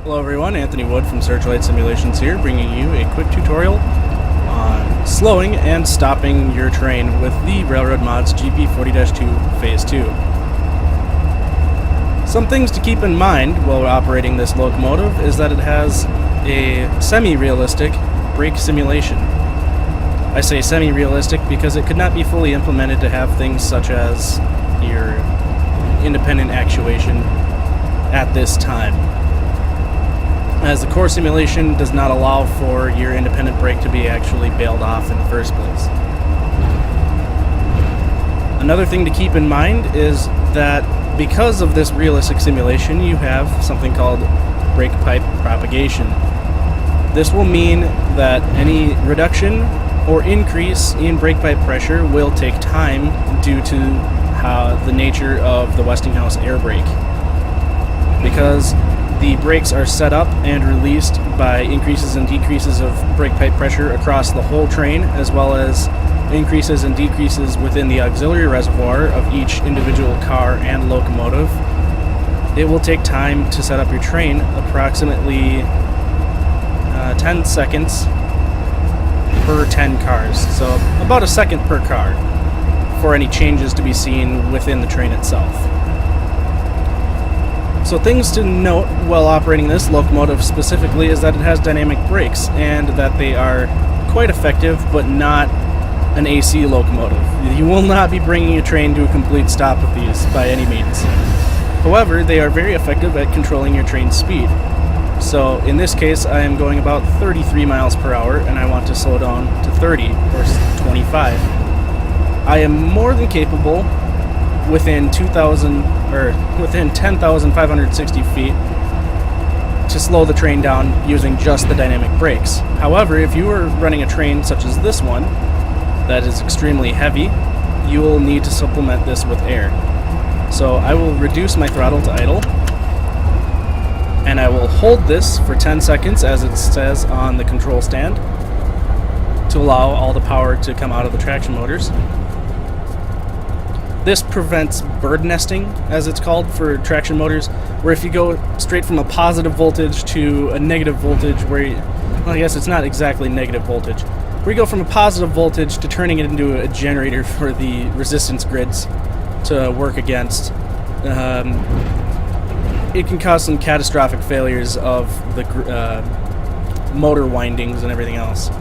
Hello everyone, Anthony Wood from Searchlight Simulations here, bringing you a quick tutorial on slowing and stopping your train with the RRMods GP40-2 Phase 2. Some things to keep in mind while operating this locomotive is that it has a semi-realistic brake simulation. I say semi-realistic because it could not be fully implemented to have things such as your independent actuation at this time, as the core simulation does not allow for your independent brake to be actually bailed off in the first place. Another thing to keep in mind is that because of this realistic simulation, you have something called brake pipe propagation. This will mean that any reduction or increase in brake pipe pressure will take time due to the nature of the Westinghouse air brake. Because the brakes are set up and released by increases and decreases of brake pipe pressure across the whole train, as well as increases and decreases within the auxiliary reservoir of each individual car and locomotive, it will take time to set up your train, approximately 10 seconds per 10 cars. So about a second per car for any changes to be seen within the train itself. So things to note while operating this locomotive specifically is that it has dynamic brakes and that they are quite effective, but not an AC locomotive. You will not be bringing your train to a complete stop with these by any means. However, they are very effective at controlling your train's speed. So in this case, I am going about 33 miles per hour and I want to slow down to 30 or 25. I am more than capable within 10,560 feet to slow the train down using just the dynamic brakes. However, if you are running a train such as this one that is extremely heavy, you will need to supplement this with air. So I will reduce my throttle to idle, and I will hold this for 10 seconds as it says on the control stand to allow all the power to come out of the traction motors. This prevents bird nesting, as it's called, for traction motors, where if you go straight from a positive voltage to a negative voltage, well, I guess it's not exactly negative voltage, where you go from a positive voltage to turning it into a generator for the resistance grids to work against, it can cause some catastrophic failures of the motor windings and everything else.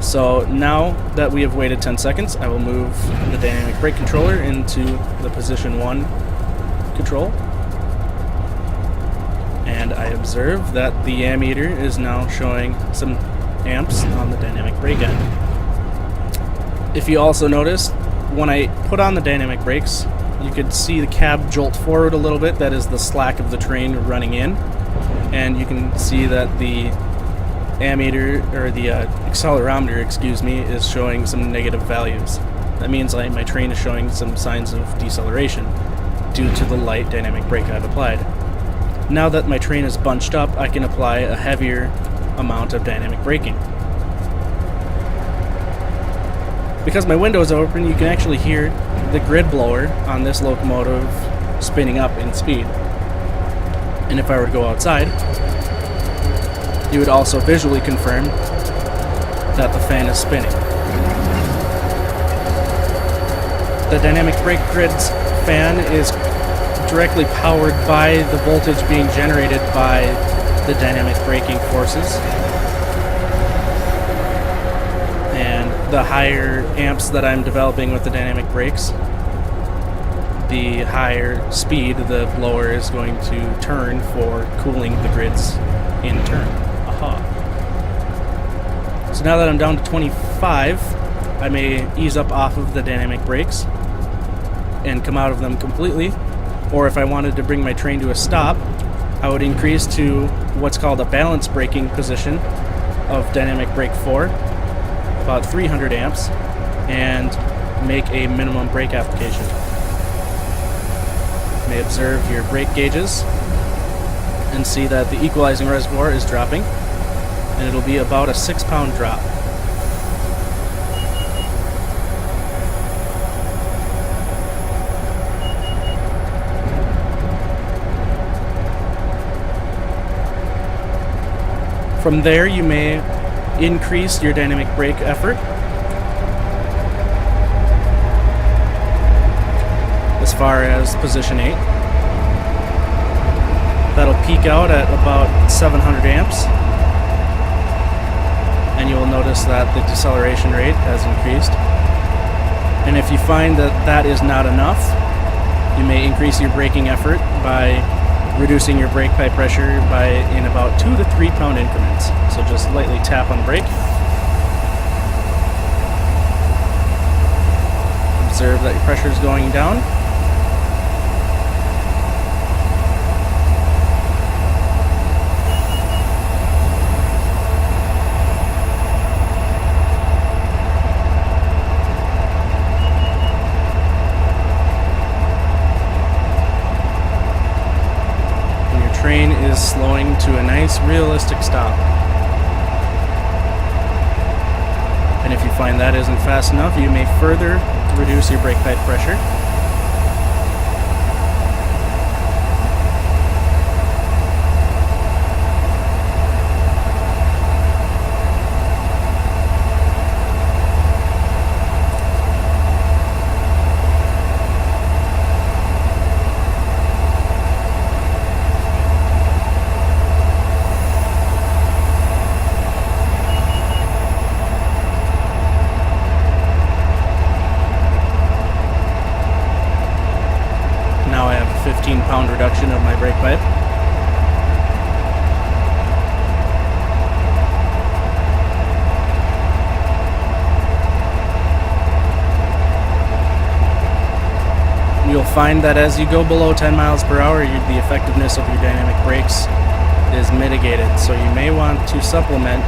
So now that we have waited 10 seconds, I will move the dynamic brake controller into the position 1 control. And I observe that the ammeter is now showing some amps on the dynamic brake end. If you also notice, when I put on the dynamic brakes, you could see the cab jolt forward a little bit. That is the slack of the train running in. And you can see that the ammeter, or the accelerometer, excuse me, is showing some negative values. That means my train is showing some signs of deceleration due to the light dynamic brake I've applied. Now that my train is bunched up, I can apply a heavier amount of dynamic braking. Because my window is open, you can actually hear the grid blower on this locomotive spinning up in speed. And if I were to go outside, you would also visually confirm that the fan is spinning. The dynamic brake grid's fan is directly powered by the voltage being generated by the dynamic braking forces. And the higher amps that I'm developing with the dynamic brakes, the higher speed the blower is going to turn for cooling the grids in turn. So now that I'm down to 25, I may ease up off of the dynamic brakes and come out of them completely. Or if I wanted to bring my train to a stop, I would increase to what's called a balance braking position of dynamic brake 4, about 300 amps, and make a minimum brake application. You may observe your brake gauges and see that the equalizing reservoir is dropping, and it'll be about a 6-pound drop. From there, you may increase your dynamic brake effort. As far as position 8. That'll peak out at about 700 amps. And you will notice that the deceleration rate has increased. And if you find that that is not enough, you may increase your braking effort by reducing your brake pipe pressure in about 2 to 3 pound increments. So just lightly tap on the brake. Observe that your pressure is going down. Train is slowing to a nice realistic stop. And if you find that isn't fast enough, you may further reduce your brake pipe pressure. Now I have a 15-pound reduction of my brake pipe. You'll find that as you go below 10 miles per hour, the effectiveness of your dynamic brakes is mitigated. So you may want to supplement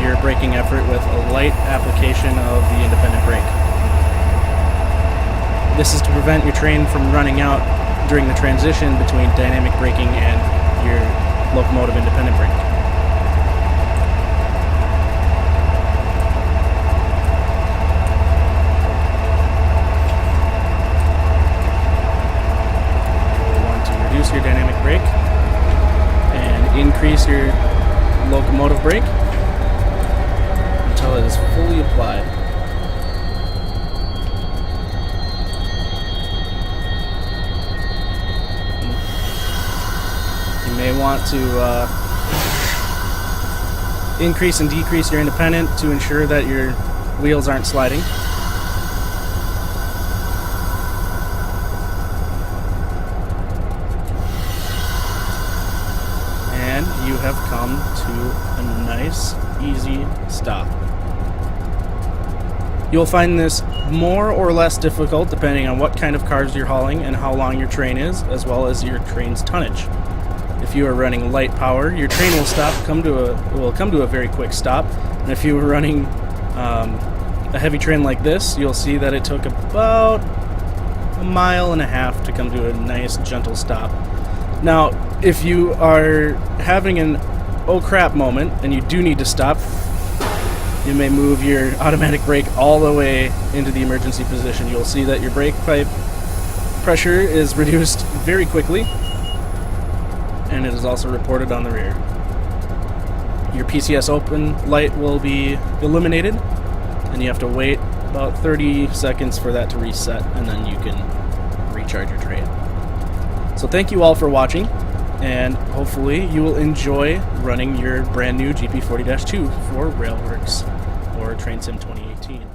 your braking effort with a light application of the independent brake. This is to prevent your train from running out during the transition between dynamic braking and your locomotive independent brake. You'll want to reduce your dynamic brake and increase your locomotive brake until it is fully applied. You may want to increase and decrease your independent to ensure that your wheels aren't sliding. And you have come to a nice, easy stop. You'll find this more or less difficult depending on what kind of cars you're hauling and how long your train is, as well as your train's tonnage. If you are running light power, your train will come to a very quick stop. And if you were running a heavy train like this, you'll see that it took about 1.5 miles to come to a nice gentle stop. Now, if you are having an oh crap moment and you do need to stop, you may move your automatic brake all the way into the emergency position. You'll see that your brake pipe pressure is reduced very quickly, and it is also reported on the rear. Your PCS open light will be illuminated, and you have to wait about 30 seconds for that to reset, and then you can recharge your train. So thank you all for watching, and hopefully you will enjoy running your brand new GP40-2 for Railworks or Train Sim 2018.